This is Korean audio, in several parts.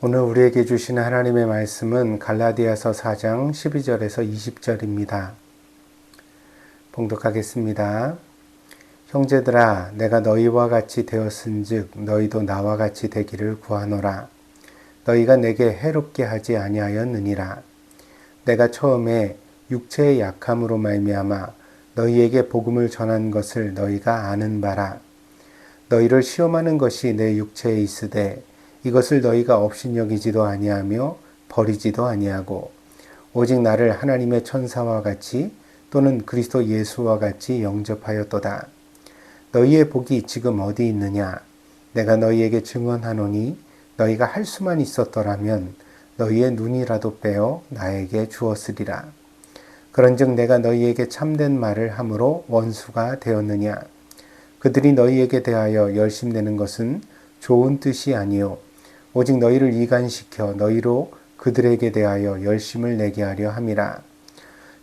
오늘 우리에게 주시는 하나님의 말씀은 갈라디아서 4장 12절에서 20절입니다. 봉독하겠습니다. 형제들아, 내가 너희와 같이 되었은즉 너희도 나와 같이 되기를 구하노라. 너희가 내게 해롭게 하지 아니하였느니라. 내가 처음에 육체의 약함으로 말미암아 너희에게 복음을 전한 것을 너희가 아는 바라. 너희를 시험하는 것이 내 육체에 있으되 이것을 너희가 업신여기지도 아니하며 버리지도 아니하고 오직 나를 하나님의 천사와 같이 또는 그리스도 예수와 같이 영접하였도다. 너희의 복이 지금 어디 있느냐? 내가 너희에게 증언하노니 너희가 할 수만 있었더라면 너희의 눈이라도 빼어 나에게 주었으리라. 그런즉 내가 너희에게 참된 말을 함으로 원수가 되었느냐? 그들이 너희에게 대하여 열심내는 것은 좋은 뜻이 아니요 오직 너희를 이간시켜 너희로 그들에게 대하여 열심을 내게 하려 함이라.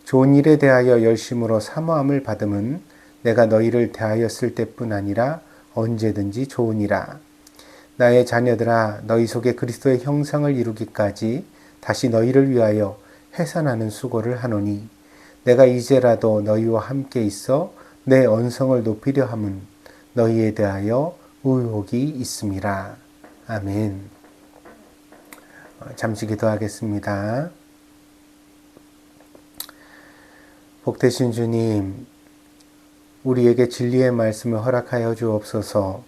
좋은 일에 대하여 열심으로 사모함을 받음은 내가 너희를 대하였을 때뿐 아니라 언제든지 좋으니라. 나의 자녀들아, 너희 속에 그리스도의 형상을 이루기까지 다시 너희를 위하여 해산하는 수고를 하노니 내가 이제라도 너희와 함께 있어 내 언성을 높이려 함은 너희에 대하여 의혹이 있음이라. 아멘. 잠시 기도하겠습니다. 복되신 주님, 우리에게 진리의 말씀을 허락하여 주옵소서.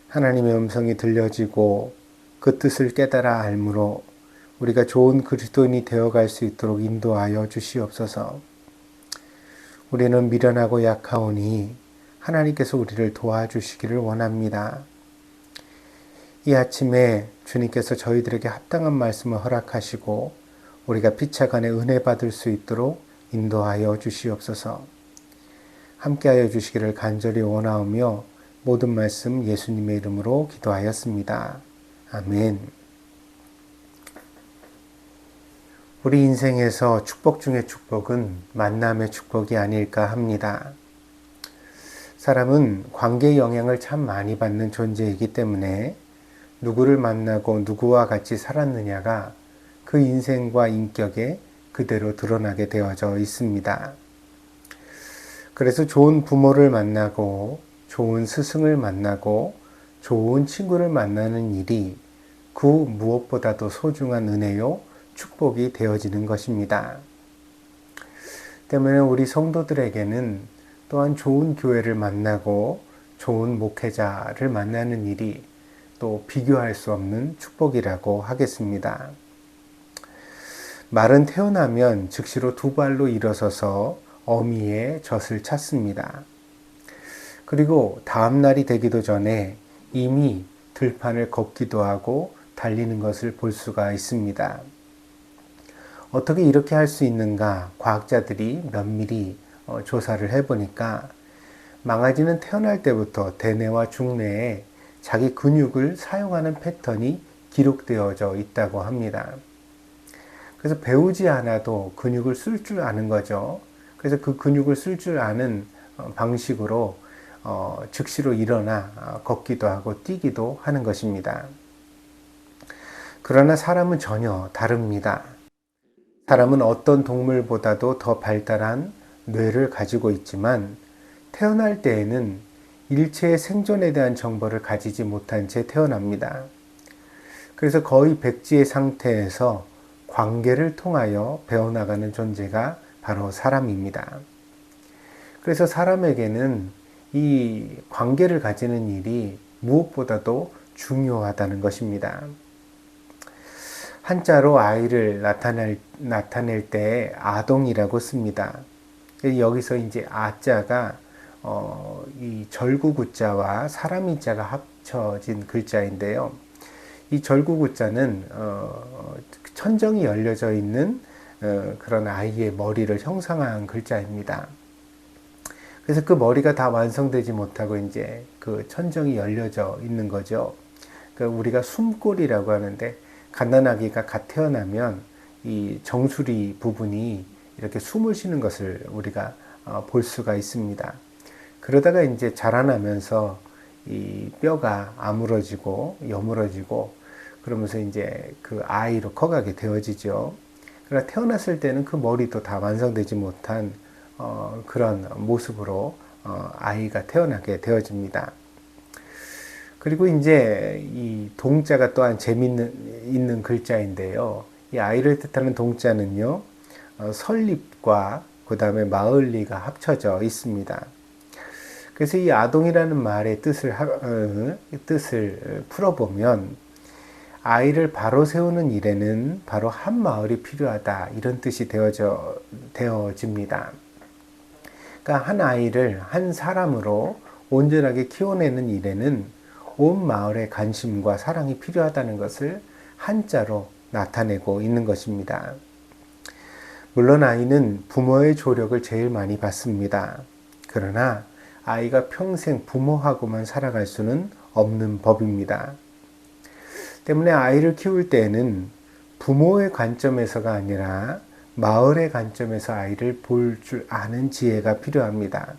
하나님의 음성이 들려지고 그 뜻을 깨달아 알므로 우리가 좋은 그리스도인이 되어갈 수 있도록 인도하여 주시옵소서. 우리는 미련하고 약하오니 하나님께서 우리를 도와주시기를 원합니다. 이 아침에 주님께서 저희들에게 합당한 말씀을 허락하시고 우리가 피차 간에 은혜 받을 수 있도록 인도하여 주시옵소서. 함께하여 주시기를 간절히 원하오며 모든 말씀 예수님의 이름으로 기도하였습니다. 아멘. 우리 인생에서 축복 중의 축복은 만남의 축복이 아닐까 합니다. 사람은 관계의 영향을 참 많이 받는 존재이기 때문에 누구를 만나고 누구와 같이 살았느냐가 그 인생과 인격에 그대로 드러나게 되어져 있습니다. 그래서 좋은 부모를 만나고 좋은 스승을 만나고 좋은 친구를 만나는 일이 그 무엇보다도 소중한 은혜요, 축복이 되어지는 것입니다. 때문에 우리 성도들에게는 또한 좋은 교회를 만나고 좋은 목회자를 만나는 일이 또 비교할 수 없는 축복이라고 하겠습니다. 말은 태어나면 즉시로 두 발로 일어서서 어미의 젖을 찾습니다. 그리고 다음 날이 되기도 전에 이미 들판을 걷기도 하고 달리는 것을 볼 수가 있습니다. 어떻게 이렇게 할 수 있는가? 과학자들이 면밀히 조사를 해보니까 망아지는 태어날 때부터 대뇌와 중뇌에 자기 근육을 사용하는 패턴이 기록되어져 있다고 합니다. 그래서 배우지 않아도 근육을 쓸 줄 아는 거죠. 그래서 그 근육을 쓸 줄 아는 방식으로 즉시로 일어나 걷기도 하고 뛰기도 하는 것입니다. 그러나 사람은 전혀 다릅니다. 사람은 어떤 동물보다도 더 발달한 뇌를 가지고 있지만 태어날 때에는 일체의 생존에 대한 정보를 가지지 못한 채 태어납니다. 그래서 거의 백지의 상태에서 관계를 통하여 배워나가는 존재가 바로 사람입니다. 그래서 사람에게는 이 관계를 가지는 일이 무엇보다도 중요하다는 것입니다. 한자로 아이를 나타낼 때 아동이라고 씁니다. 여기서 이제 아자가 이 절구구자와 사람이자가 합쳐진 글자인데요. 이 절구구자는 천정이 열려져 있는 그런 아이의 머리를 형상한 글자입니다. 그래서 그 머리가 다 완성되지 못하고 이제 그 천정이 열려져 있는 거죠. 그러니까 우리가 숨골이라고 하는데 갓난아기가 갓 태어나면 이 정수리 부분이 이렇게 숨을 쉬는 것을 우리가 볼 수가 있습니다. 그러다가 이제 자라나면서 이 뼈가 아물어지고 여물어지고 그러면서 이제 그 아이로 커가게 되어지죠. 그러나 태어났을 때는 그 머리도 다 완성되지 못한 그런 모습으로 아이가 태어나게 되어집니다. 그리고 이제 이 동자가 또한 재미있는 글자인데요. 이 아이를 뜻하는 동자는요, 설립과 그 다음에 마을리가 합쳐져 있습니다. 그래서 이 아동이라는 말의 뜻을 풀어보면 아이를 바로 세우는 일에는 바로 한 마을이 필요하다, 이런 뜻이 되어집니다. 그러니까 한 아이를 한 사람으로 온전하게 키워내는 일에는 온 마을의 관심과 사랑이 필요하다는 것을 한자로 나타내고 있는 것입니다. 물론 아이는 부모의 조력을 제일 많이 받습니다. 그러나 아이가 평생 부모하고만 살아갈 수는 없는 법입니다. 때문에 아이를 키울 때에는 부모의 관점에서가 아니라 마을의 관점에서 아이를 볼 줄 아는 지혜가 필요합니다.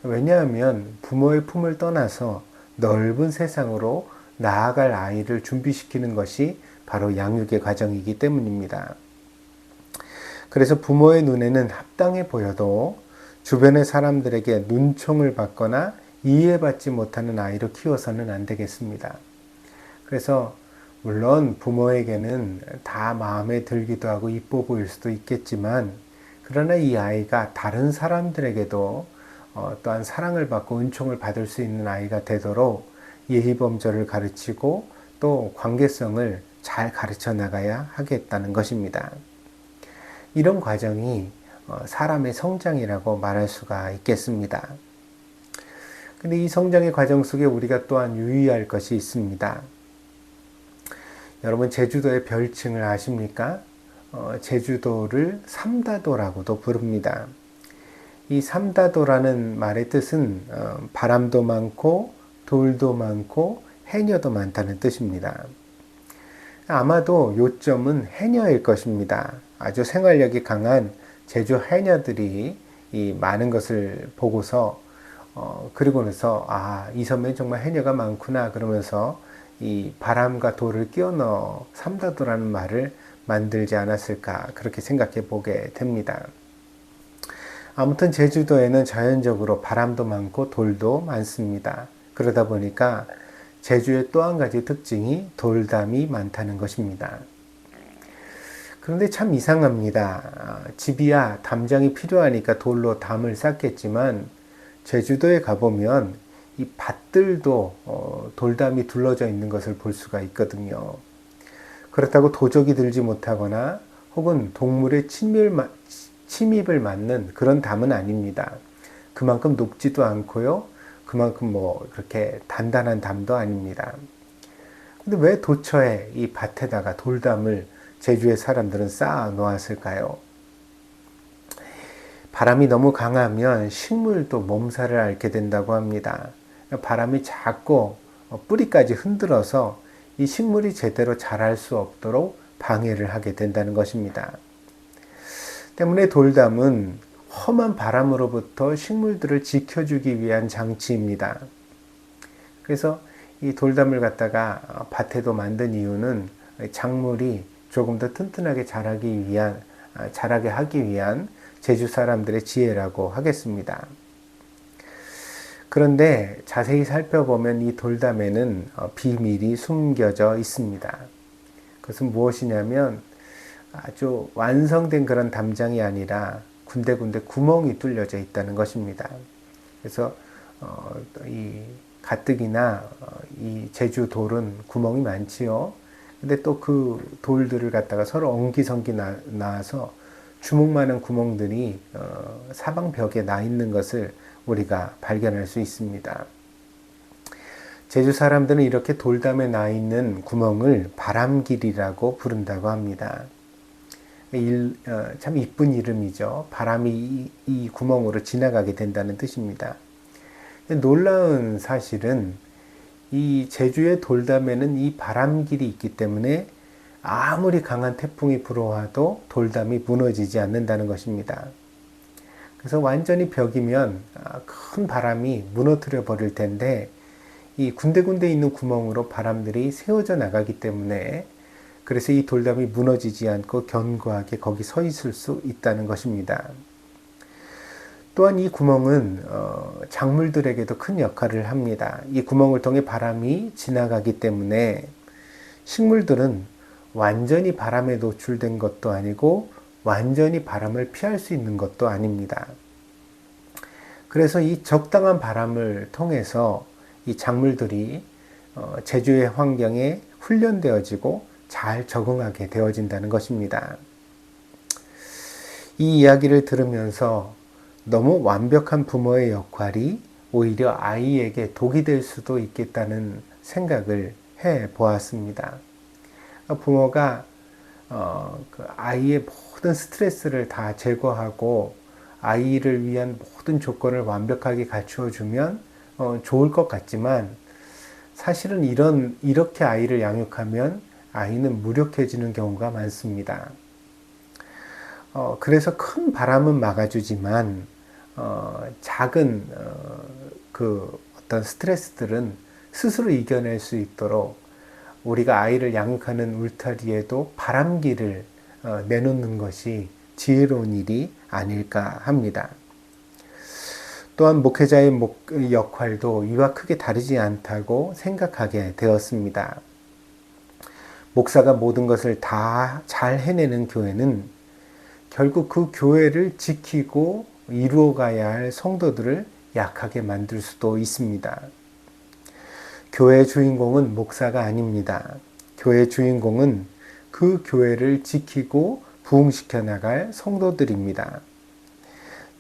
왜냐하면 부모의 품을 떠나서 넓은 세상으로 나아갈 아이를 준비시키는 것이 바로 양육의 과정이기 때문입니다. 그래서 부모의 눈에는 합당해 보여도 주변의 사람들에게 눈총을 받거나 이해받지 못하는 아이로 키워서는 안 되겠습니다. 그래서 물론 부모에게는 다 마음에 들기도 하고 이뻐 보일 수도 있겠지만, 그러나 이 아이가 다른 사람들에게도 또한 사랑을 받고 은총을 받을 수 있는 아이가 되도록 예의범절을 가르치고 또 관계성을 잘 가르쳐 나가야 하겠다는 것입니다. 이런 과정이 사람의 성장이라고 말할 수가 있겠습니다. 근데 이 성장의 과정 속에 우리가 또한 유의할 것이 있습니다. 여러분, 제주도의 별칭을 아십니까? 제주도를 삼다도라고도 부릅니다. 이 삼다도라는 말의 뜻은 바람도 많고 돌도 많고 해녀도 많다는 뜻입니다. 아마도 요점은 해녀일 것입니다. 아주 생활력이 강한 제주 해녀들이 이 많은 것을 보고서 그리고 나서 이 섬에 정말 해녀가 많구나 그러면서 이 바람과 돌을 끼워 넣어 삼다도라는 말을 만들지 않았을까, 그렇게 생각해 보게 됩니다. 아무튼 제주도에는 자연적으로 바람도 많고 돌도 많습니다. 그러다 보니까 제주의 또 한 가지 특징이 돌담이 많다는 것입니다. 그런데 참 이상합니다. 집이야 담장이 필요하니까 돌로 담을 쌓겠지만 제주도에 가보면 이 밭들도 돌담이 둘러져 있는 것을 볼 수가 있거든요. 그렇다고 도적이 들지 못하거나 혹은 동물의 침입을 막는 그런 담은 아닙니다. 그만큼 높지도 않고요. 그만큼 그렇게 단단한 담도 아닙니다. 근데 왜 도처에 이 밭에다가 돌담을 제주의 사람들은 쌓아 놓았을까요? 바람이 너무 강하면 식물도 몸살을 앓게 된다고 합니다. 바람이 자꾸 뿌리까지 흔들어서 이 식물이 제대로 자랄 수 없도록 방해를 하게 된다는 것입니다. 때문에 돌담은 험한 바람으로부터 식물들을 지켜주기 위한 장치입니다. 그래서 이 돌담을 갖다가 밭에도 만든 이유는 작물이 조금 더 튼튼하게 자라게 하기 위한 제주 사람들의 지혜라고 하겠습니다. 그런데 자세히 살펴보면 이 돌담에는 비밀이 숨겨져 있습니다. 그것은 무엇이냐면 아주 완성된 그런 담장이 아니라 군데군데 구멍이 뚫려져 있다는 것입니다. 그래서 이 가뜩이나 이 제주 돌은 구멍이 많지요. 근데 또 그 돌들을 갖다가 서로 엉기성기 나서 주먹만한 구멍들이 사방벽에 나 있는 것을 우리가 발견할 수 있습니다. 제주 사람들은 이렇게 돌담에 나 있는 구멍을 바람길이라고 부른다고 합니다. 참 이쁜 이름이죠. 바람이 이 구멍으로 지나가게 된다는 뜻입니다. 놀라운 사실은 이 제주의 돌담에는 이 바람길이 있기 때문에 아무리 강한 태풍이 불어와도 돌담이 무너지지 않는다는 것입니다. 그래서 완전히 벽이면 큰 바람이 무너뜨려 버릴 텐데 이 군데군데 있는 구멍으로 바람들이 새어져 나가기 때문에 그래서 이 돌담이 무너지지 않고 견고하게 거기 서 있을 수 있다는 것입니다. 또한 이 구멍은 작물들에게도 큰 역할을 합니다. 이 구멍을 통해 바람이 지나가기 때문에 식물들은 완전히 바람에 노출된 것도 아니고 완전히 바람을 피할 수 있는 것도 아닙니다. 그래서 이 적당한 바람을 통해서 이 작물들이 제주의 환경에 훈련되어지고 잘 적응하게 되어진다는 것입니다. 이 이야기를 들으면서 너무 완벽한 부모의 역할이 오히려 아이에게 독이 될 수도 있겠다는 생각을 해 보았습니다. 부모가 그 아이의 모든 스트레스를 다 제거하고 아이를 위한 모든 조건을 완벽하게 갖추어 주면 좋을 것 같지만 사실은 이렇게 아이를 양육하면 아이는 무력해지는 경우가 많습니다. 그래서 큰 바람은 막아주지만 작은 그 어떤 스트레스들은 스스로 이겨낼 수 있도록 우리가 아이를 양육하는 울타리에도 바람기를 내놓는 것이 지혜로운 일이 아닐까 합니다. 또한 목회자의 역할도 이와 크게 다르지 않다고 생각하게 되었습니다. 목사가 모든 것을 다 잘 해내는 교회는 결국 그 교회를 지키고 이루어가야 할 성도들을 약하게 만들 수도 있습니다. 교회의 주인공은 목사가 아닙니다. 교회의 주인공은 그 교회를 지키고 부흥시켜 나갈 성도들입니다.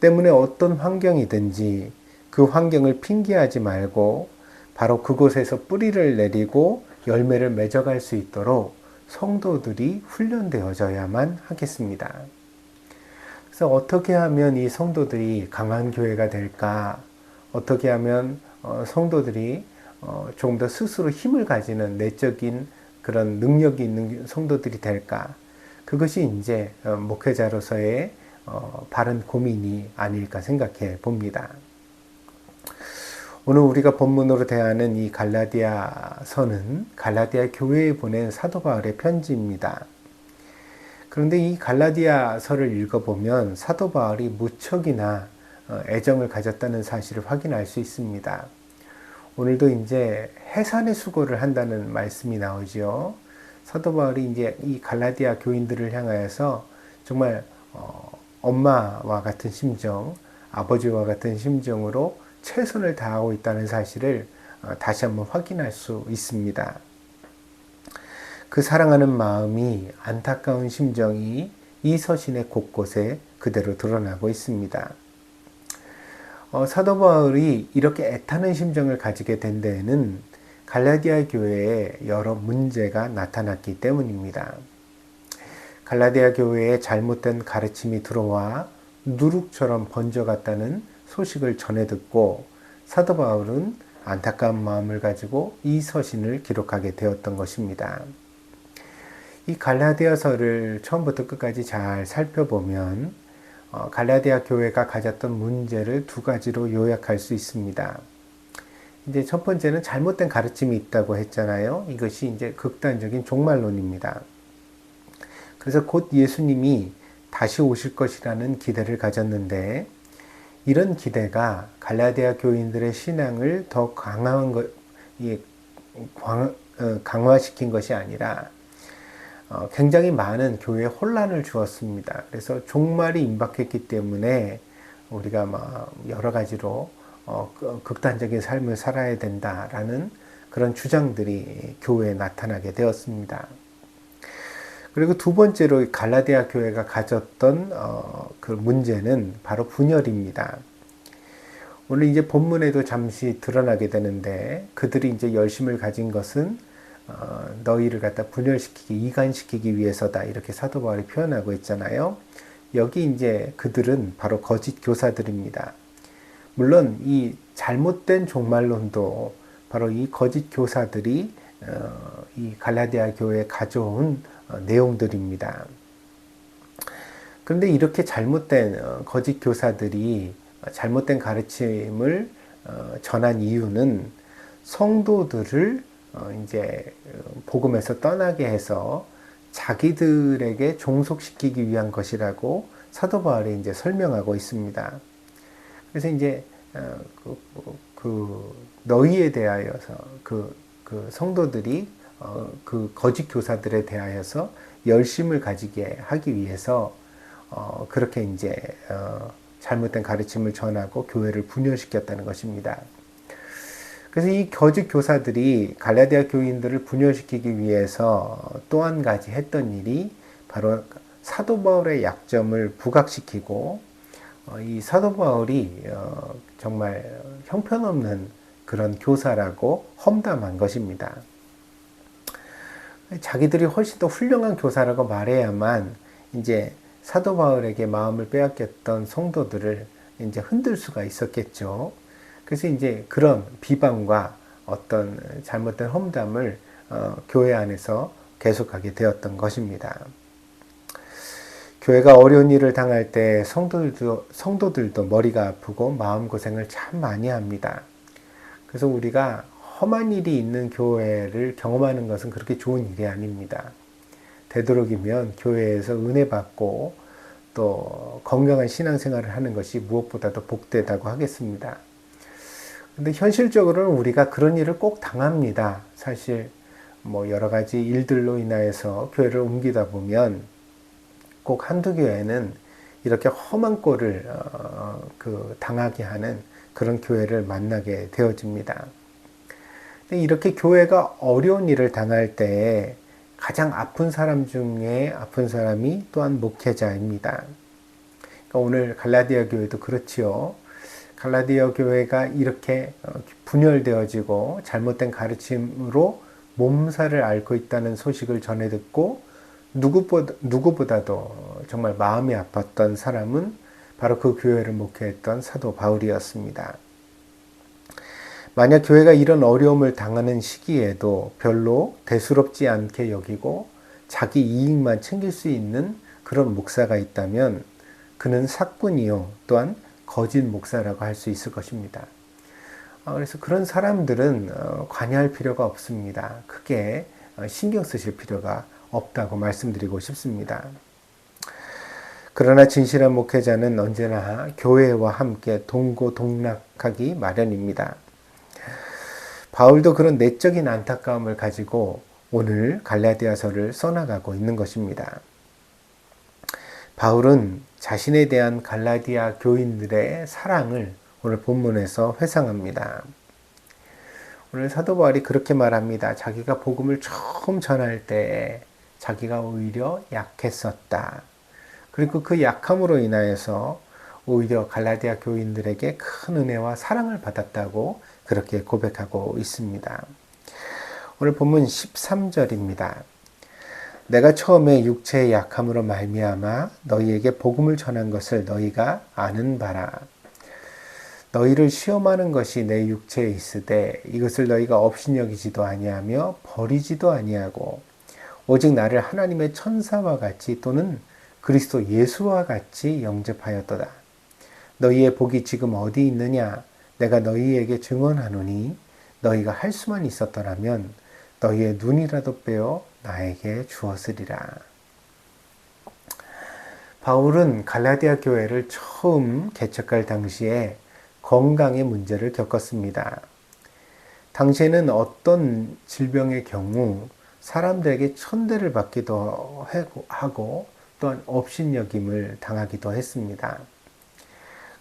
때문에 어떤 환경이든지 그 환경을 핑계하지 말고 바로 그곳에서 뿌리를 내리고 열매를 맺어갈 수 있도록 성도들이 훈련되어져야만 하겠습니다. 그래서 어떻게 하면 이 성도들이 강한 교회가 될까? 어떻게 하면 성도들이 조금 더 스스로 힘을 가지는 내적인 그런 능력이 있는 성도들이 될까? 그것이 이제 목회자로서의 바른 고민이 아닐까 생각해 봅니다. 오늘 우리가 본문으로 대하는 이 갈라디아서는 갈라디아 교회에 보낸 사도 바울의 편지입니다. 그런데 이 갈라디아서를 읽어보면 사도 바울이 무척이나 애정을 가졌다는 사실을 확인할 수 있습니다. 오늘도 이제 해산의 수고를 한다는 말씀이 나오지요. 사도 바울이 이제 이 갈라디아 교인들을 향하여서 정말 엄마와 같은 심정, 아버지와 같은 심정으로 최선을 다하고 있다는 사실을 다시 한번 확인할 수 있습니다. 그 사랑하는 마음이, 안타까운 심정이 이 서신의 곳곳에 그대로 드러나고 있습니다. 사도 바울이 이렇게 애타는 심정을 가지게 된 데에는 갈라디아 교회에 여러 문제가 나타났기 때문입니다. 갈라디아 교회에 잘못된 가르침이 들어와 누룩처럼 번져갔다는 소식을 전해 듣고 사도 바울은 안타까운 마음을 가지고 이 서신을 기록하게 되었던 것입니다. 이 갈라디아서를 처음부터 끝까지 잘 살펴보면 갈라디아 교회가 가졌던 문제를 두 가지로 요약할 수 있습니다. 이제 첫 번째는 잘못된 가르침이 있다고 했잖아요. 이것이 이제 극단적인 종말론입니다. 그래서 곧 예수님이 다시 오실 것이라는 기대를 가졌는데 이런 기대가 갈라디아 교인들의 신앙을 더 강화시킨 것이 아니라 굉장히 많은 교회에 혼란을 주었습니다. 그래서 종말이 임박했기 때문에 우리가 여러 가지로 극단적인 삶을 살아야 된다라는 그런 주장들이 교회에 나타나게 되었습니다. 그리고 두 번째로 갈라디아 교회가 가졌던 그 문제는 바로 분열입니다. 오늘 이제 본문에도 잠시 드러나게 되는데 그들이 이제 열심을 가진 것은 너희를 갖다 분열시키기, 이간시키기 위해서다 이렇게 사도 바울이 표현하고 있잖아요. 여기 이제 그들은 바로 거짓 교사들입니다. 물론 이 잘못된 종말론도 바로 이 거짓 교사들이 이 갈라디아 교회에 가져온 내용들입니다. 그런데 이렇게 잘못된 거짓 교사들이 잘못된 가르침을 전한 이유는 성도들을 이제 복음에서 떠나게 해서 자기들에게 종속시키기 위한 것이라고 사도 바울이 이제 설명하고 있습니다. 그래서 이제 너희에 대하여서 그 성도들이 그 거짓 교사들에 대하여서 열심을 가지게 하기 위해서 그렇게 이제 잘못된 가르침을 전하고 교회를 분열시켰다는 것입니다. 그래서 이 거짓 교사들이 갈라디아 교인들을 분열시키기 위해서 또 한 가지 했던 일이 바로 사도 바울의 약점을 부각시키고 이 사도 바울이 정말 형편없는 그런 교사라고 험담한 것입니다. 자기들이 훨씬 더 훌륭한 교사라고 말해야만 이제 사도 바울에게 마음을 빼앗겼던 성도들을 이제 흔들 수가 있었겠죠. 그래서 이제 그런 비방과 어떤 잘못된 험담을 교회 안에서 계속하게 되었던 것입니다. 교회가 어려운 일을 당할 때 성도들도 머리가 아프고 마음고생을 참 많이 합니다. 그래서 우리가 험한 일이 있는 교회를 경험하는 것은 그렇게 좋은 일이 아닙니다. 되도록이면 교회에서 은혜 받고 또 건강한 신앙생활을 하는 것이 무엇보다도 복되다고 하겠습니다. 근데 현실적으로는 우리가 그런 일을 꼭 당합니다. 사실 뭐 여러 가지 일들로 인하여서 교회를 옮기다 보면 꼭 한두 교회는 이렇게 험한 꼴을 당하게 하는 그런 교회를 만나게 되어집니다. 이렇게 교회가 어려운 일을 당할 때 가장 아픈 사람 중에 아픈 사람이 또한 목회자입니다. 그러니까 오늘 갈라디아 교회도 그렇지요. 갈라디아 교회가 이렇게 분열되어지고 잘못된 가르침으로 몸살을 앓고 있다는 소식을 전해 듣고 누구보다도 정말 마음이 아팠던 사람은 바로 그 교회를 목회했던 사도 바울이었습니다. 만약 교회가 이런 어려움을 당하는 시기에도 별로 대수롭지 않게 여기고 자기 이익만 챙길 수 있는 그런 목사가 있다면 그는 사꾼이요 또한 거짓 목사라고 할 수 있을 것입니다. 그래서 그런 사람들은 관여할 필요가 없습니다. 크게 신경 쓰실 필요가 없다고 말씀드리고 싶습니다. 그러나 진실한 목회자는 언제나 교회와 함께 동고동락하기 마련입니다. 바울도 그런 내적인 안타까움을 가지고 오늘 갈라디아서를 써나가고 있는 것입니다. 바울은 자신에 대한 갈라디아 교인들의 사랑을 오늘 본문에서 회상합니다. 오늘 사도 바울이 그렇게 말합니다. 자기가 복음을 처음 전할 때 자기가 오히려 약했었다. 그리고 그 약함으로 인하여서 오히려 갈라디아 교인들에게 큰 은혜와 사랑을 받았다고 그렇게 고백하고 있습니다. 오늘 본문 13절입니다. 내가 처음에 육체의 약함으로 말미암아 너희에게 복음을 전한 것을 너희가 아는 바라. 너희를 시험하는 것이 내 육체에 있으되 이것을 너희가 업신여기지도 아니하며 버리지도 아니하고 오직 나를 하나님의 천사와 같이 또는 그리스도 예수와 같이 영접하였도다. 너희의 복이 지금 어디 있느냐? 내가 너희에게 증언하노니 너희가 할 수만 있었더라면 너희의 눈이라도 빼어 나에게 주었으리라. 바울은 갈라디아 교회를 처음 개척할 당시에 건강의 문제를 겪었습니다. 당시에는 어떤 질병의 경우 사람들에게 천대를 받기도 하고 또한 업신여김을 당하기도 했습니다.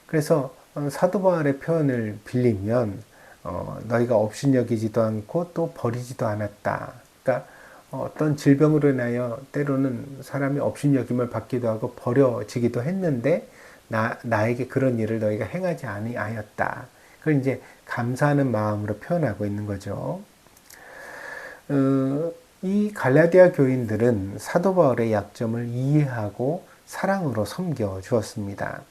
그래서 사도 바울의 표현을 빌리면 너희가 업신여기지도 않고 또 버리지도 않았다. 그러니까 어떤 질병으로 인하여 때로는 사람이 업신여김을 받기도 하고 버려지기도 했는데 나에게 그런 일을 너희가 행하지 아니하였다. 그걸 이제 감사하는 마음으로 표현하고 있는 거죠. 이 갈라디아 교인들은 사도 바울의 약점을 이해하고 사랑으로 섬겨 주었습니다.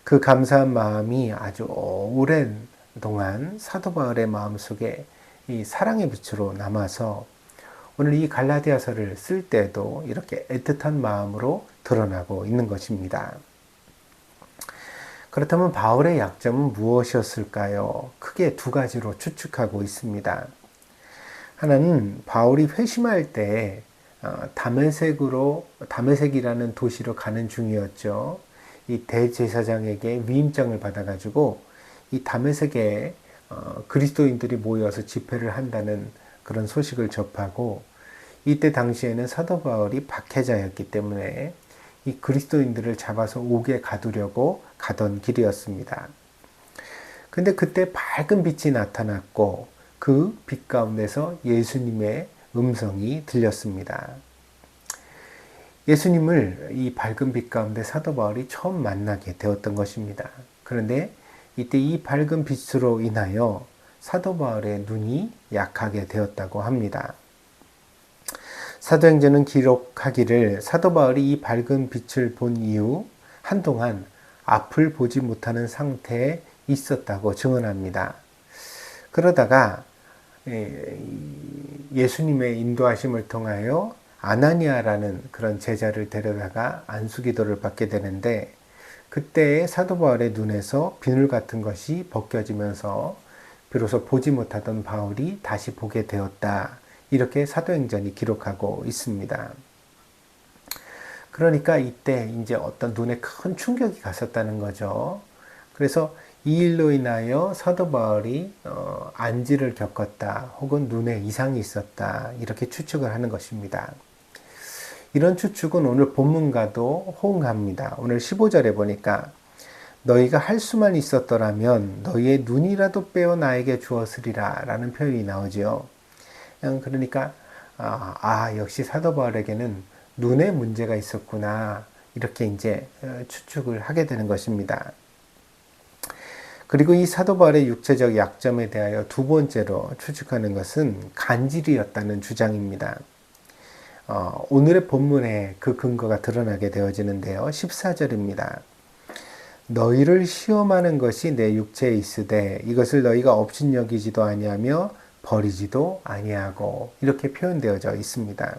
그 감사한 마음이 아주 오랜 동안 사도 바울의 마음속에 이 사랑의 빛으로 남아서 오늘 이 갈라디아서를 쓸 때도 이렇게 애틋한 마음으로 드러나고 있는 것입니다. 그렇다면 바울의 약점은 무엇이었을까요? 크게 두 가지로 추측하고 있습니다. 하나는 바울이 회심할 때 다메섹이라는 도시로 가는 중이었죠. 이 대제사장에게 위임장을 받아가지고 이 다메섹에 그리스도인들이 모여서 집회를 한다는 그런 소식을 접하고, 이때 당시에는 사도 바울이 박해자였기 때문에 이 그리스도인들을 잡아서 옥에 가두려고 가던 길이었습니다. 근데 그때 밝은 빛이 나타났고 그 빛 가운데서 예수님의 음성이 들렸습니다. 예수님을 이 밝은 빛 가운데 사도 바울이 처음 만나게 되었던 것입니다. 그런데 이때 이 밝은 빛으로 인하여 사도 바울의 눈이 약하게 되었다고 합니다. 사도행전은 기록하기를 사도 바울이 이 밝은 빛을 본 이후 한동안 앞을 보지 못하는 상태에 있었다고 증언합니다. 그러다가 예수님의 인도하심을 통하여 아나니아라는 그런 제자를 데려다가 안수기도를 받게 되는데, 그때 사도 바울의 눈에서 비늘 같은 것이 벗겨지면서 비로소 보지 못하던 바울이 다시 보게 되었다. 이렇게 사도행전이 기록하고 있습니다. 그러니까 이때 이제 어떤 눈에 큰 충격이 갔었다는 거죠. 그래서 이 일로 인하여 사도 바울이 안지를 겪었다, 혹은 눈에 이상이 있었다, 이렇게 추측을 하는 것입니다. 이런 추측은 오늘 본문과도 호응합니다. 오늘 15절에 보니까 너희가 할 수만 있었더라면 너희의 눈이라도 빼어 나에게 주었으리라 라는 표현이 나오지요. 그러니까 역시 사도 바울에게는 눈에 문제가 있었구나, 이렇게 이제 추측을 하게 되는 것입니다. 그리고 이 사도 바울의 육체적 약점에 대하여 두 번째로 추측하는 것은 간질이었다는 주장입니다. 오늘의 본문에 그 근거가 드러나게 되어지는데요. 14절입니다. 너희를 시험하는 것이 내 육체에 있으되 이것을 너희가 업신여기지도 아니하며 버리지도 아니하고, 이렇게 표현되어져 있습니다.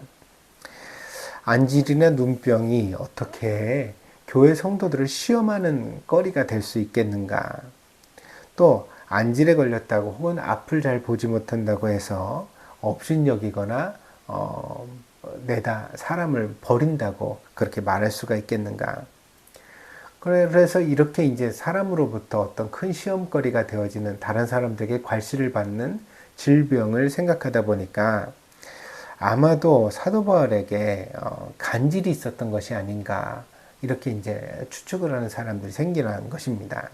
안질이나 눈병이 어떻게 교회 성도들을 시험하는 거리가 될 수 있겠는가? 또 안질에 걸렸다고 혹은 앞을 잘 보지 못한다고 해서 업신여기거나 내다 사람을 버린다고 그렇게 말할 수가 있겠는가? 그래서 이렇게 이제 사람으로부터 어떤 큰 시험거리가 되어지는, 다른 사람들에게 괄시를 받는 질병을 생각하다 보니까 아마도 사도 바울에게 간질이 있었던 것이 아닌가, 이렇게 이제 추측을 하는 사람들이 생기는 것입니다.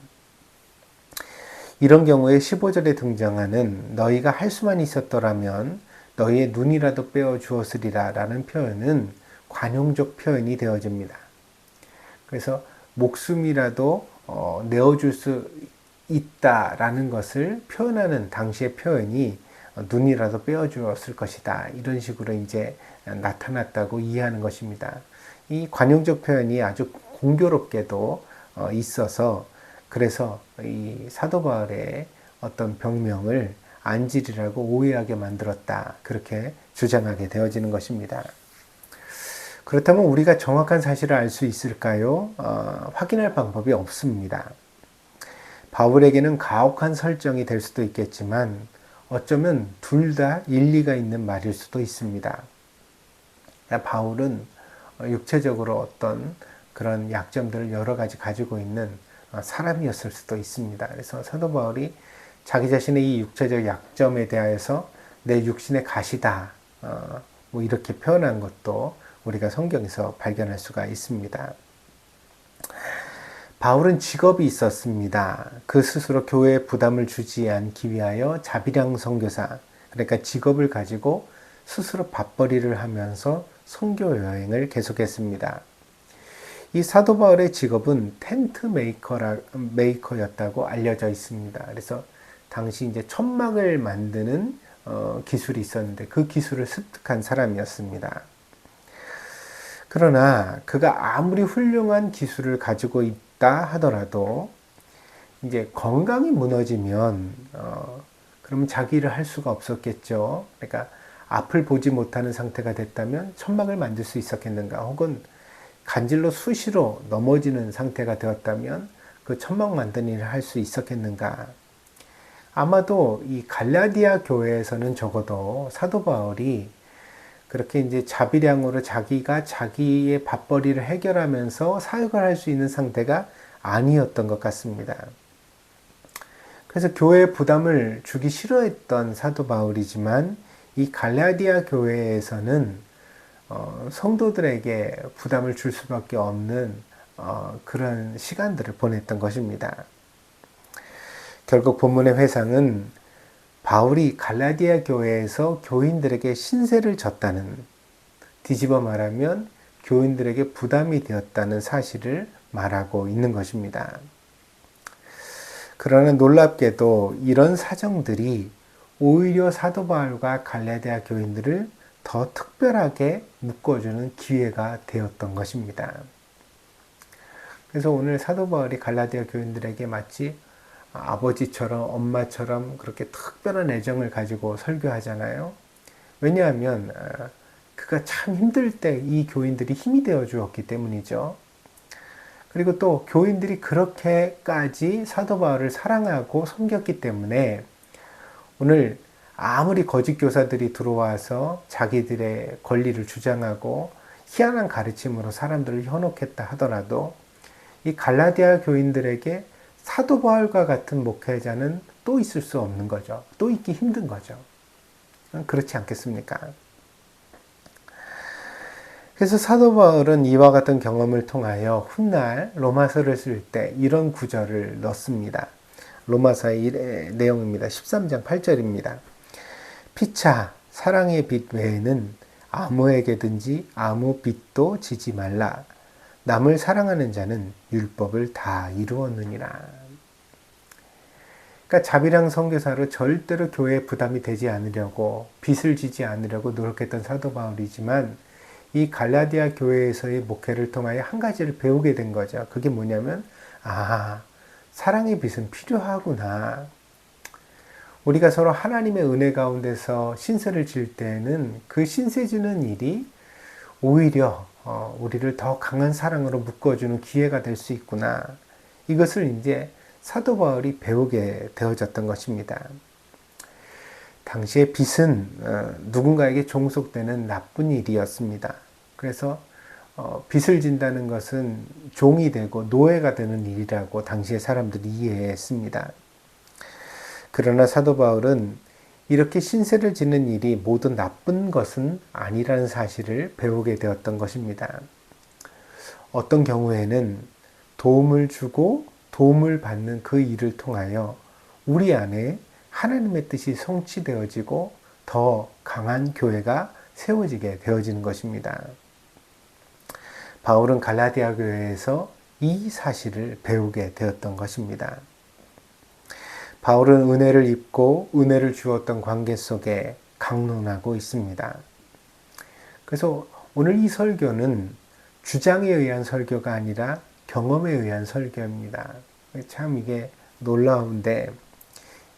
이런 경우에 15절에 등장하는 너희가 할 수만 있었더라면 너희의 눈이라도 빼어 주었으리라 라는 표현은 관용적 표현이 되어집니다. 그래서 목숨이라도 내어줄 수 있다라는 것을 표현하는 당시의 표현이 눈이라도 빼어 주었을 것이다, 이런 식으로 이제 나타났다고 이해하는 것입니다. 이 관용적 표현이 아주 공교롭게도 있어서, 그래서 이 사도 바울의 어떤 병명을 안질이라고 오해하게 만들었다, 그렇게 주장하게 되어지는 것입니다. 그렇다면 우리가 정확한 사실을 알 수 있을까요? 확인할 방법이 없습니다. 바울에게는 가혹한 설정이 될 수도 있겠지만 어쩌면 둘 다 일리가 있는 말일 수도 있습니다. 바울은 육체적으로 어떤 그런 약점들을 여러 가지 가지고 있는 사람이었을 수도 있습니다. 그래서 사도 바울이 자기 자신의 이 육체적 약점에 대하여서 내 육신의 가시다, 뭐 이렇게 표현한 것도 우리가 성경에서 발견할 수가 있습니다. 바울은 직업이 있었습니다. 그 스스로 교회에 부담을 주지 않기 위하여 자비량 선교사, 그러니까 직업을 가지고 스스로 밥벌이를 하면서 선교 여행을 계속했습니다. 이 사도 바울의 직업은 텐트 메이커였다고 알려져 있습니다. 그래서 당시 이제 천막을 만드는 기술이 있었는데 그 기술을 습득한 사람이었습니다. 그러나 그가 아무리 훌륭한 기술을 가지고 있다 하더라도 이제 건강이 무너지면 그러면 자기 일을 할 수가 없었겠죠. 그러니까 앞을 보지 못하는 상태가 됐다면 천막을 만들 수 있었겠는가, 혹은 간질로 수시로 넘어지는 상태가 되었다면 그 천막 만드는 일을 할 수 있었겠는가? 아마도 이 갈라디아 교회에서는 적어도 사도 바울이 그렇게 이제 자비량으로 자기가 자기의 밥벌이를 해결하면서 사역을 할 수 있는 상태가 아니었던 것 같습니다. 그래서 교회에 부담을 주기 싫어했던 사도 바울이지만 이 갈라디아 교회에서는 성도들에게 부담을 줄 수밖에 없는 그런 시간들을 보냈던 것입니다. 결국 본문의 회상은 바울이 갈라디아 교회에서 교인들에게 신세를 졌다는, 뒤집어 말하면 교인들에게 부담이 되었다는 사실을 말하고 있는 것입니다. 그러나 놀랍게도 이런 사정들이 오히려 사도 바울과 갈라디아 교인들을 더 특별하게 묶어주는 기회가 되었던 것입니다. 그래서 오늘 사도 바울이 갈라디아 교인들에게 마치 아버지처럼 엄마처럼 그렇게 특별한 애정을 가지고 설교하잖아요. 왜냐하면 그가 참 힘들 때 이 교인들이 힘이 되어 주었기 때문이죠. 그리고 또 교인들이 그렇게까지 사도 바울을 사랑하고 섬겼기 때문에 오늘 아무리 거짓 교사들이 들어와서 자기들의 권리를 주장하고 희한한 가르침으로 사람들을 현혹했다 하더라도 이 갈라디아 교인들에게 사도 바울과 같은 목회자는 또 있을 수 없는 거죠. 또 있기 힘든 거죠. 그렇지 않겠습니까? 그래서 사도 바울은 이와 같은 경험을 통하여 훗날 로마서를 쓸 때 이런 구절을 넣습니다. 로마서의 1의 내용입니다. 13장 8절입니다. 피차 사랑의 빛 외에는 아무에게든지 아무 빛도 지지 말라. 남을 사랑하는 자는 율법을 다 이루었느니라. 그러니까 자비랑 선교사로 절대로 교회에 부담이 되지 않으려고, 빚을 지지 않으려고 노력했던 사도 바울이지만 이 갈라디아 교회에서의 목회를 통하여 한 가지를 배우게 된 거죠. 그게 뭐냐면 사랑의 빛은 필요하구나. 우리가 서로 하나님의 은혜 가운데서 신세를 질 때는 그 신세 지는 일이 오히려 우리를 더 강한 사랑으로 묶어주는 기회가 될 수 있구나. 이것을 이제 사도 바울이 배우게 되어졌던 것입니다. 당시에 빚은 누군가에게 종속되는 나쁜 일이었습니다. 그래서 빚을 진다는 것은 종이 되고 노예가 되는 일이라고 당시의 사람들이 이해했습니다. 그러나 사도 바울은 이렇게 신세를 지는 일이 모두 나쁜 것은 아니라는 사실을 배우게 되었던 것입니다. 어떤 경우에는 도움을 주고 도움을 받는 그 일을 통하여 우리 안에 하나님의 뜻이 성취되어지고 더 강한 교회가 세워지게 되어지는 것입니다. 바울은 갈라디아 교회에서 이 사실을 배우게 되었던 것입니다. 바울은 은혜를 입고 은혜를 주었던 관계 속에 강론하고 있습니다. 그래서 오늘 이 설교는 주장에 의한 설교가 아니라 경험에 의한 설교입니다. 참 이게 놀라운데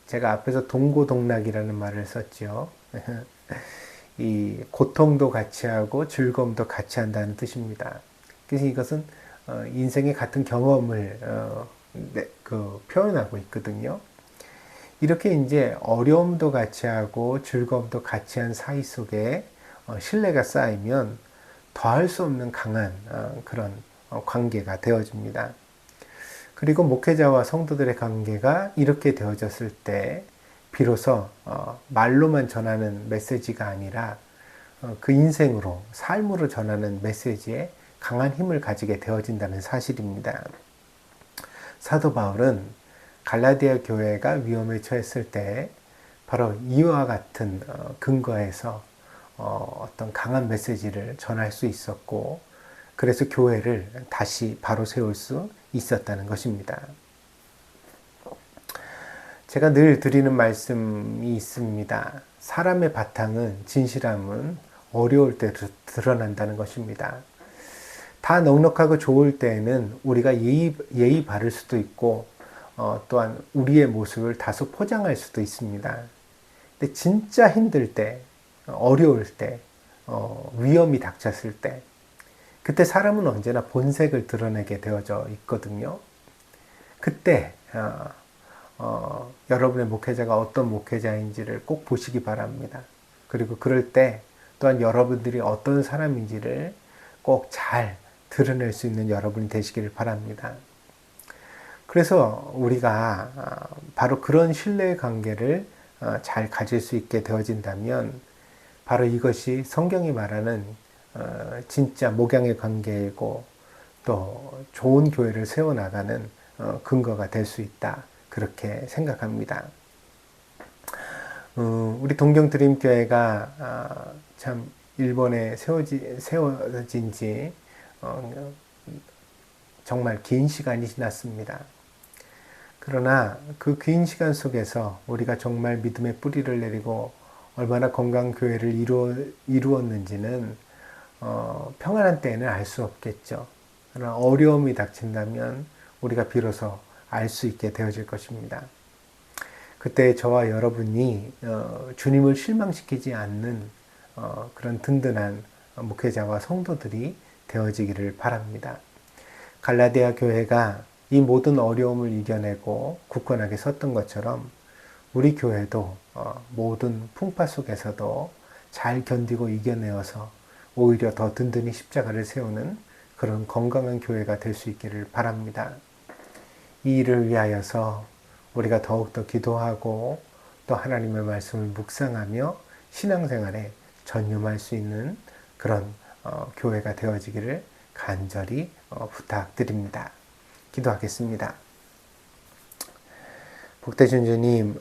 제가 앞에서 동고동락이라는 말을 썼죠. 이 고통도 같이 하고 즐거움도 같이 한다는 뜻입니다. 그래서 이것은 인생의 같은 경험을 표현하고 있거든요. 이렇게 이제 어려움도 같이 하고 즐거움도 같이 한 사이 속에 신뢰가 쌓이면 더할 수 없는 강한 그런 관계가 되어집니다. 그리고 목회자와 성도들의 관계가 이렇게 되어졌을 때 비로소 말로만 전하는 메시지가 아니라 그 인생으로, 삶으로 전하는 메시지에 강한 힘을 가지게 되어진다는 사실입니다. 사도 바울은 갈라디아 교회가 위험에 처했을 때 바로 이와 같은 근거에서 어떤 강한 메시지를 전할 수 있었고, 그래서 교회를 다시 바로 세울 수 있었다는 것입니다. 제가 늘 드리는 말씀이 있습니다. 사람의 바탕은, 진실함은 어려울 때 드러난다는 것입니다. 다 넉넉하고 좋을 때에는 우리가 예의 바를 수도 있고 또한 우리의 모습을 다소 포장할 수도 있습니다. 근데 진짜 힘들 때, 어려울 때, 위험이 닥쳤을 때, 그때 사람은 언제나 본색을 드러내게 되어져 있거든요. 그때 여러분의 목회자가 어떤 목회자인지를 꼭 보시기 바랍니다. 그리고 그럴 때 또한 여러분들이 어떤 사람인지를 꼭 잘 드러낼 수 있는 여러분이 되시기를 바랍니다. 그래서 우리가 바로 그런 신뢰의 관계를 잘 가질 수 있게 되어진다면 바로 이것이 성경이 말하는 진짜 목양의 관계이고 또 좋은 교회를 세워나가는 근거가 될 수 있다. 그렇게 생각합니다. 우리 동경드림교회가 참 일본에 세워진 지 정말 긴 시간이 지났습니다. 그러나 그 긴 시간 속에서 우리가 정말 믿음의 뿌리를 내리고 얼마나 건강한 교회를 이루었는지는 평안한 때에는 알 수 없겠죠. 그러나 어려움이 닥친다면 우리가 비로소 알 수 있게 되어질 것입니다. 그때 저와 여러분이 주님을 실망시키지 않는 그런 든든한 목회자와 성도들이 되어지기를 바랍니다. 갈라디아 교회가 이 모든 어려움을 이겨내고 굳건하게 섰던 것처럼 우리 교회도 모든 풍파 속에서도 잘 견디고 이겨내어서 오히려 더 든든히 십자가를 세우는 그런 건강한 교회가 될 수 있기를 바랍니다. 이 일을 위하여서 우리가 더욱더 기도하고 또 하나님의 말씀을 묵상하며 신앙생활에 전념할 수 있는 그런 교회가 되어지기를 간절히 부탁드립니다. 기도하겠습니다. 복되신 주님,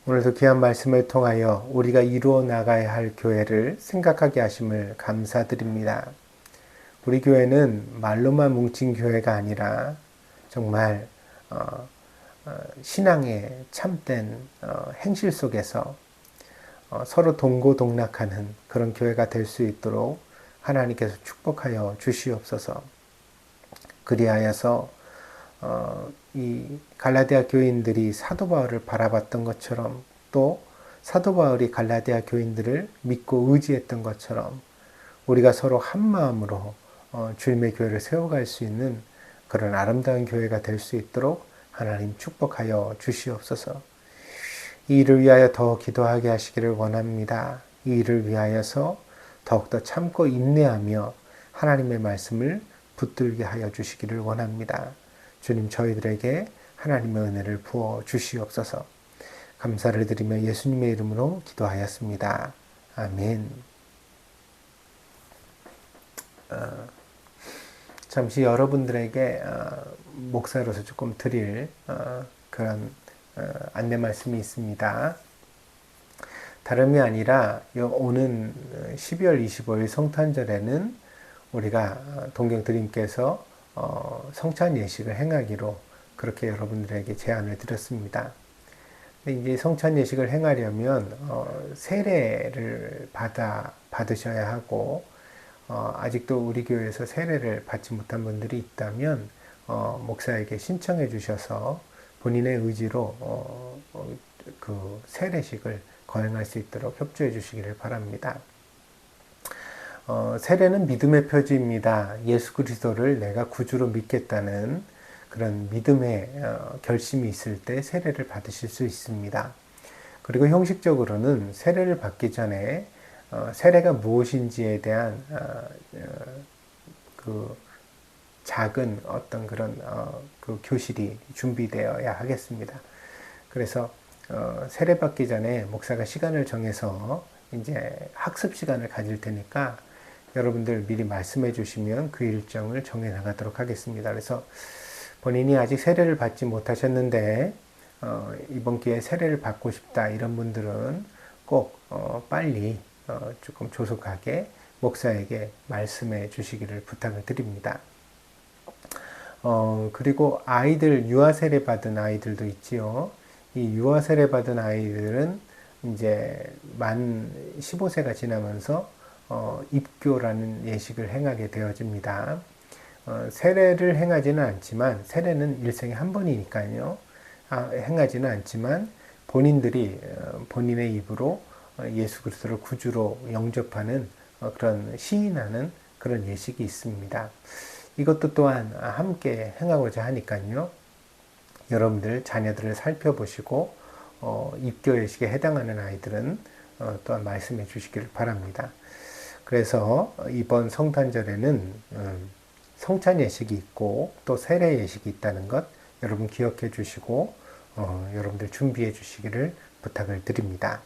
오늘도 귀한 말씀을 통하여 우리가 이루어 나가야 할 교회를 생각하게 하심을 감사드립니다. 우리 교회는 말로만 뭉친 교회가 아니라 정말 신앙의 참된 행실 속에서 서로 동고동락하는 그런 교회가 될 수 있도록 하나님께서 축복하여 주시옵소서. 그리하여서 이 갈라디아 교인들이 사도 바울을 바라봤던 것처럼 또 사도 바울이 갈라디아 교인들을 믿고 의지했던 것처럼 우리가 서로 한 마음으로 주님의 교회를 세워갈 수 있는 그런 아름다운 교회가 될 수 있도록 하나님 축복하여 주시옵소서. 이 일을 위하여 더 기도하게 하시기를 원합니다. 이 일을 위하여서 더욱더 참고 인내하며 하나님의 말씀을 붙들게 하여 주시기를 원합니다. 주님, 저희들에게 하나님의 은혜를 부어 주시옵소서. 감사를 드리며 예수님의 이름으로 기도하였습니다. 아멘. 잠시 여러분들에게 목사로서 조금 드릴 그런 안내 말씀이 있습니다. 다름이 아니라 오는 12월 25일 성탄절에는 우리가 동경드림께서 성찬 예식을 행하기로 그렇게 여러분들에게 제안을 드렸습니다. 근데 이제 성찬 예식을 행하려면 세례를 받으셔야 하고 아직도 우리 교회에서 세례를 받지 못한 분들이 있다면 목사에게 신청해 주셔서 본인의 의지로 그 세례식을 거행할 수 있도록 협조해 주시기를 바랍니다. 세례는 믿음의 표지입니다. 예수 그리스도를 내가 구주로 믿겠다는 그런 믿음의 결심이 있을 때 세례를 받으실 수 있습니다. 그리고 형식적으로는 세례를 받기 전에 세례가 무엇인지에 대한 그 작은 어떤 그런 그 교실이 준비되어야 하겠습니다. 그래서 세례 받기 전에 목사가 시간을 정해서 이제 학습 시간을 가질 테니까 여러분들 미리 말씀해 주시면 그 일정을 정해 나가도록 하겠습니다. 그래서 본인이 아직 세례를 받지 못하셨는데 이번 기회에 세례를 받고 싶다 이런 분들은 꼭 빨리 조금 조속하게 목사에게 말씀해 주시기를 부탁을 드립니다. 그리고 아이들 유아 세례 받은 아이들도 있지요. 이 유아 세례 받은 아이들은 이제 만 15세가 지나면서 입교라는 예식을 행하게 되어집니다. 세례를 행하지는 않지만 세례는 일생에 한 번이니까요. 행하지는 않지만 본인들이 본인의 입으로 예수 그리스도를 구주로 영접하는 그런 시인하는 그런 예식이 있습니다. 이것도 또한 함께 행하고자 하니까요. 여러분들 자녀들을 살펴보시고 입교 예식에 해당하는 아이들은 또한 말씀해 주시기를 바랍니다. 그래서 이번 성탄절에는 성찬 예식이 있고 또 세례 예식이 있다는 것 여러분 기억해 주시고 여러분들 준비해 주시기를 부탁을 드립니다.